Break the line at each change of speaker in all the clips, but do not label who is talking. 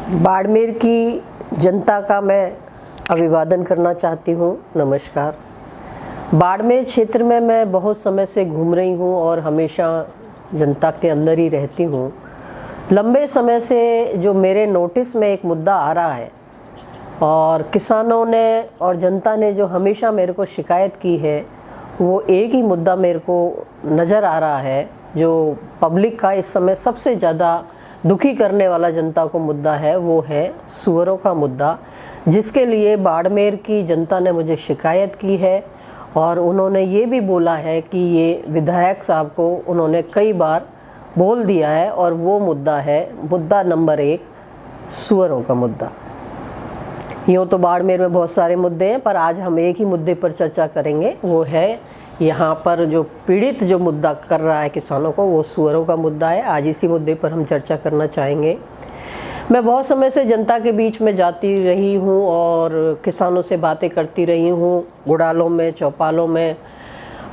बाड़मेर की जनता का मैं अभिवादन करना चाहती हूँ। नमस्कार। बाड़मेर क्षेत्र में मैं बहुत समय से घूम रही हूँ और हमेशा जनता के अंदर ही रहती हूँ। लंबे समय से जो मेरे नोटिस में एक मुद्दा आ रहा है और किसानों ने और जनता ने जो हमेशा मेरे को शिकायत की है, वो एक ही मुद्दा मेरे को नज़र आ रहा है जो पब्लिक का इस समय सबसे ज़्यादा दुखी करने वाला जनता को मुद्दा है, वो है सूअरों का मुद्दा, जिसके लिए बाड़मेर की जनता ने मुझे शिकायत की है। और उन्होंने ये भी बोला है कि ये विधायक साहब को उन्होंने कई बार बोल दिया है और वो मुद्दा है मुद्दा नंबर 1, सूअरों का मुद्दा। यूँ तो बाड़मेर में बहुत सारे मुद्दे हैं, पर आज हम एक ही मुद्दे पर चर्चा करेंगे। वो है यहाँ पर जो पीड़ित जो मुद्दा कर रहा है किसानों को, वो सूअरों का मुद्दा है। आज इसी मुद्दे पर हम चर्चा करना चाहेंगे। मैं बहुत समय से जनता के बीच में जाती रही हूँ और किसानों से बातें करती रही हूँ, गुड़ालों में, चौपालों में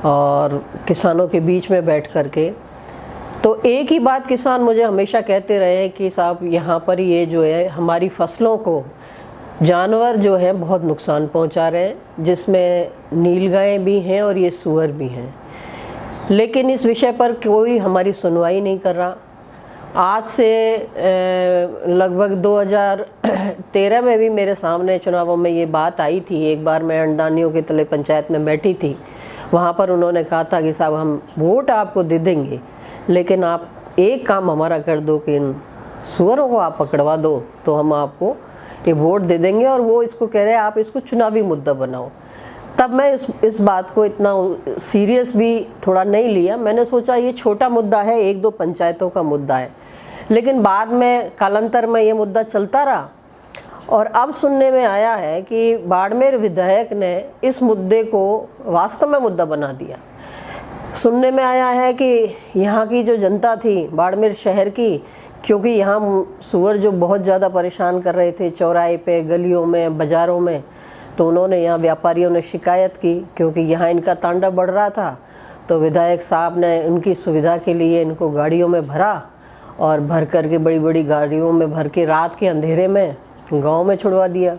और किसानों के बीच में बैठ कर के। तो एक ही बात किसान मुझे हमेशा कहते रहे हैं कि साहब यहाँ पर ये जो है हमारी फसलों को जानवर जो हैं बहुत नुकसान पहुंचा रहे हैं, जिसमें नीलगायें भी हैं और ये सूअर भी हैं। लेकिन इस विषय पर कोई हमारी सुनवाई नहीं कर रहा। आज से लगभग 2013 में भी मेरे सामने चुनावों में ये बात आई थी। एक बार मैं अंडानियों के तले पंचायत में बैठी थी, वहाँ पर उन्होंने कहा था कि साहब हम वोट आपको दे देंगे, लेकिन आप एक काम हमारा कर दो कि इन सूअरों को आप पकड़वा दो तो हम आपको ये वोट दे देंगे। और वो इसको कह रहे हैं आप इसको चुनावी मुद्दा बनाओ। तब मैं इस बात को इतना सीरियस भी थोड़ा नहीं लिया। मैंने सोचा ये छोटा मुद्दा है, 1-2 पंचायतों का मुद्दा है। लेकिन बाद में कालांतर में ये मुद्दा चलता रहा और अब सुनने में आया है कि बाड़मेर विधायक ने इस मुद्दे को वास्तव में मुद्दा बना दिया। सुनने में आया है कि यहाँ की जो जनता थी बाड़मेर शहर की, क्योंकि यहाँ सूअर जो बहुत ज़्यादा परेशान कर रहे थे चौराहे पे, गलियों में, बाज़ारों में, तो उन्होंने यहाँ व्यापारियों ने शिकायत की क्योंकि यहाँ इनका तांडव बढ़ रहा था। तो विधायक साहब ने उनकी सुविधा के लिए इनको गाड़ियों में भरा और भर कर के बड़ी बड़ी गाड़ियों में भर के रात के अंधेरे में गांव में छुड़वा दिया।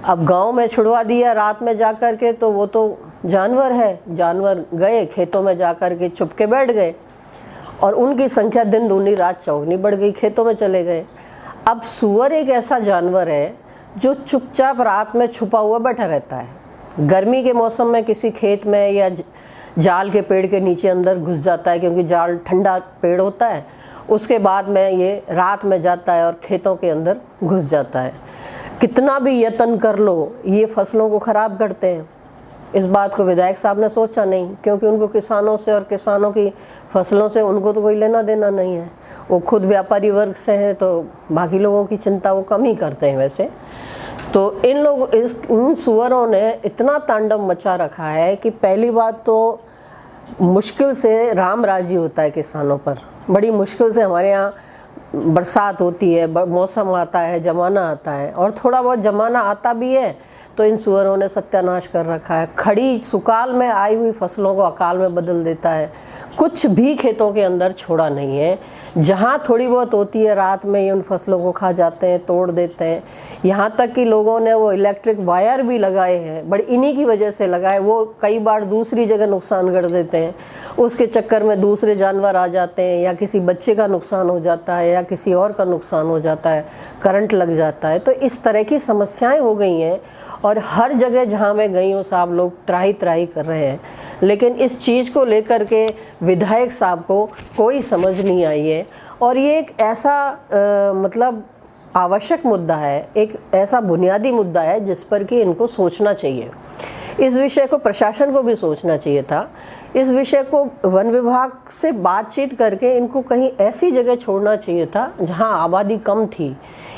अब गांव में छुड़वा दिया रात में जा कर के, तो वो तो जानवर है, जानवर गए खेतों में जा कर के छुप के बैठ गए और उनकी संख्या दिन दूनी रात चौगनी बढ़ गई, खेतों में चले गए। अब सूअर एक ऐसा जानवर है जो चुपचाप रात में छुपा हुआ बैठा रहता है। गर्मी के मौसम में किसी खेत में या जाल के पेड़ के नीचे अंदर घुस जाता है, क्योंकि जाल ठंडा पेड़ होता है। उसके बाद में ये रात में जाता है और खेतों के अंदर घुस जाता है। कितना भी यत्न कर लो, ये फसलों को ख़राब करते हैं। इस बात को विधायक साहब ने सोचा नहीं, क्योंकि उनको किसानों से और किसानों की फसलों से उनको तो कोई लेना देना नहीं है। वो खुद व्यापारी वर्ग से हैं, तो बाकी लोगों की चिंता वो कम ही करते हैं वैसे। तो इन सूअरों ने इतना तांडव मचा रखा है कि पहली बात तो मुश्किल से राम राजी होता है किसानों पर। बड़ी मुश्किल से हमारे यहाँ बरसात होती है, मौसम आता है, जमाना आता है, और थोड़ा बहुत जमाना आता भी है तो इन सूअरों ने सत्यानाश कर रखा है। खड़ी सुकाल में आई हुई फसलों को अकाल में बदल देता है। कुछ भी खेतों के अंदर छोड़ा नहीं है। जहाँ थोड़ी बहुत होती है रात में ये उन फसलों को खा जाते हैं, तोड़ देते हैं। यहाँ तक कि लोगों ने वो इलेक्ट्रिक वायर भी लगाए हैं, बड़ी इन्हीं की वजह से लगाए। वो कई बार दूसरी जगह नुकसान कर देते हैं, उसके चक्कर में दूसरे जानवर आ जाते हैं, या किसी बच्चे का नुकसान हो जाता है या किसी और का नुकसान हो जाता है, करंट लग जाता है। तो इस तरह की समस्याएं हो गई हैं और हर जगह जहाँ मैं गई हूँ साहब लोग त्राही त्राही कर रहे हैं। लेकिन इस चीज़ को लेकर के विधायक साहब को कोई समझ नहीं आई है। और ये एक ऐसा मतलब आवश्यक मुद्दा है, एक ऐसा बुनियादी मुद्दा है जिस पर कि इनको सोचना चाहिए। इस विषय को प्रशासन को भी सोचना चाहिए था। इस विषय को वन विभाग से बातचीत करके इनको कहीं ऐसी जगह छोड़ना चाहिए था जहां आबादी कम थी,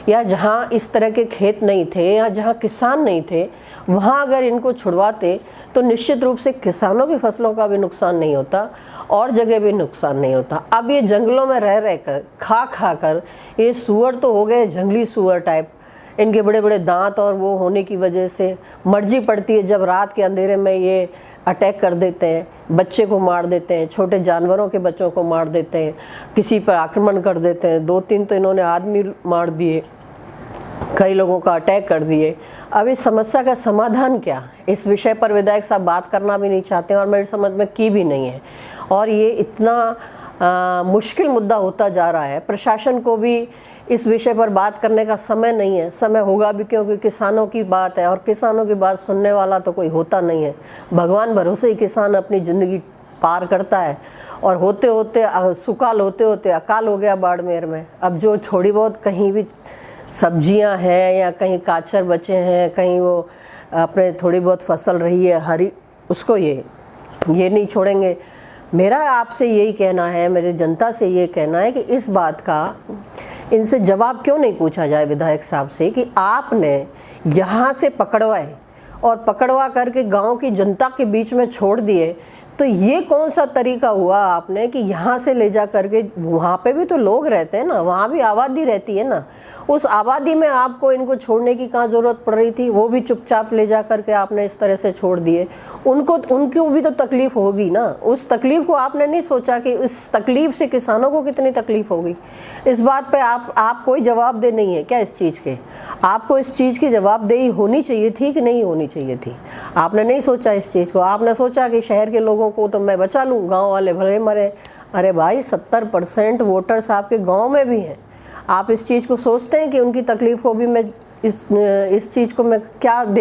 या जहां इस तरह के खेत नहीं थे, या जहां किसान नहीं थे। वहां अगर इनको छुड़वाते तो निश्चित रूप से किसानों की फसलों का भी नुकसान नहीं होता और जगह भी नुकसान नहीं होता। अब ये जंगलों में रह कर खा कर ये सूअर तो हो गए जंगली सूअर टाइप। इनके बड़े बड़े दांत और वो होने की वजह से मर्जी पड़ती है जब रात के अंधेरे में ये अटैक कर देते हैं, बच्चे को मार देते हैं, छोटे जानवरों के बच्चों को मार देते हैं, किसी पर आक्रमण कर देते हैं। 2-3 तो इन्होंने आदमी मार दिए। कई लोगों का अटैक कर दिए। अब इस समस्या का समाधान क्या, इस विषय पर विधायक साहब बात करना भी नहीं चाहते और मेरी समझ में की भी नहीं है। और ये इतना मुश्किल मुद्दा होता जा रहा है, प्रशासन को भी इस विषय पर बात करने का समय नहीं है। समय होगा भी क्योंकि किसानों की बात है और किसानों की बात सुनने वाला तो कोई होता नहीं है। भगवान भरोसे ही किसान अपनी ज़िंदगी पार करता है और होते होते सुकाल होते होते अकाल हो गया बाड़मेर में। अब जो थोड़ी बहुत कहीं भी सब्जियां हैं या कहीं काचर बचे हैं, कहीं वो अपने थोड़ी बहुत फसल रही है हरी, उसको ये नहीं छोड़ेंगे। मेरा आपसे यही कहना है, मेरी जनता से ये कहना है कि इस बात का इनसे जवाब क्यों नहीं पूछा जाए विधायक साहब से कि आपने यहाँ से पकड़वाए और पकड़वा करके गांव की जनता के बीच में छोड़ दिए, तो ये कौन सा तरीका हुआ आपने कि यहाँ से ले जा करके, वहाँ पे भी तो लोग रहते हैं ना, वहाँ भी आबादी रहती है ना, उस आबादी में आपको इनको छोड़ने की कहाँ ज़रूरत पड़ रही थी? वो भी चुपचाप ले जा करके आपने इस तरह से छोड़ दिए। उनको भी तो तकलीफ़ होगी ना, उस तकलीफ़ को आपने नहीं सोचा कि उस तकलीफ़ से किसानों को कितनी तकलीफ़ होगी। इस बात पे आप कोई जवाबदेह नहीं है क्या इस चीज़ के? आपको इस चीज़ की जवाबदेही होनी चाहिए थी कि नहीं होनी चाहिए थी? आपने नहीं सोचा इस चीज़ को। आपने सोचा कि शहर के लोगों को तो मैं बचा लूँ, गाँव वाले भले मरे। अरे भाई 70% वोटर्स आपके गाँव में भी हैं। आप इस चीज़ को सोचते हैं कि उनकी तकलीफ़ को भी मैं इस चीज़ को मैं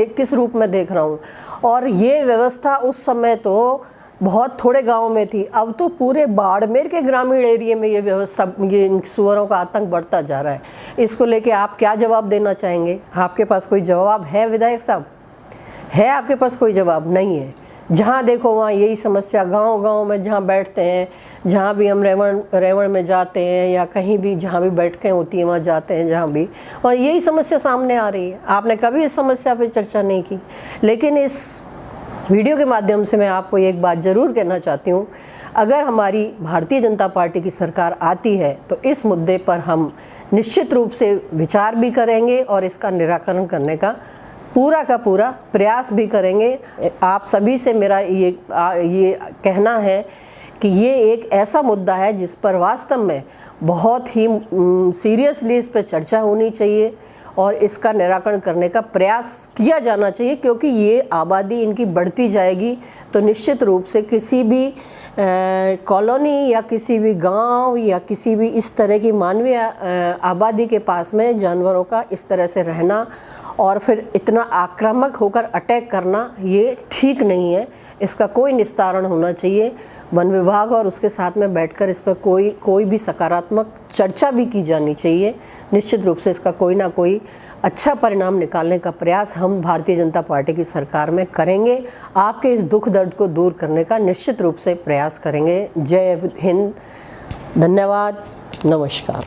किस रूप में देख रहा हूँ? और ये व्यवस्था उस समय तो बहुत थोड़े गाँव में थी, अब तो पूरे बाड़मेर के ग्रामीण एरिया में ये व्यवस्था, ये सुअरों का आतंक बढ़ता जा रहा है। इसको लेके आप क्या जवाब देना चाहेंगे? आपके पास कोई जवाब है विधायक साहब? है आपके पास कोई जवाब? नहीं है। जहाँ देखो वहाँ यही समस्या, गांव-गांव में जहाँ बैठते हैं, जहाँ भी हम रेवण में जाते हैं या कहीं भी जहाँ भी बैठकें होती हैं वहाँ जाते हैं, जहाँ भी, और यही समस्या सामने आ रही है। आपने कभी इस समस्या पे चर्चा नहीं की। लेकिन इस वीडियो के माध्यम से मैं आपको एक बात ज़रूर कहना चाहती हूँ, अगर हमारी भारतीय जनता पार्टी की सरकार आती है तो इस मुद्दे पर हम निश्चित रूप से विचार भी करेंगे और इसका निराकरण करने का पूरा का पूरा प्रयास भी करेंगे। आप सभी से मेरा ये कहना है कि ये एक ऐसा मुद्दा है जिस पर वास्तव में बहुत ही सीरियसली इस पर चर्चा होनी चाहिए और इसका निराकरण करने का प्रयास किया जाना चाहिए, क्योंकि ये आबादी इनकी बढ़ती जाएगी तो निश्चित रूप से किसी भी कॉलोनी या किसी भी गांव या किसी भी इस तरह की मानवीय आबादी के पास में जानवरों का इस तरह से रहना और फिर इतना आक्रामक होकर अटैक करना ये ठीक नहीं है। इसका कोई निस्तारण होना चाहिए। वन विभाग और उसके साथ में बैठकर इस पर कोई भी सकारात्मक चर्चा भी की जानी चाहिए। निश्चित रूप से इसका कोई ना कोई अच्छा परिणाम निकालने का प्रयास हम भारतीय जनता पार्टी की सरकार में करेंगे। आपके इस दुख दर्द को दूर करने का निश्चित रूप से प्रयास करेंगे। जय हिंद, धन्यवाद, नमस्कार।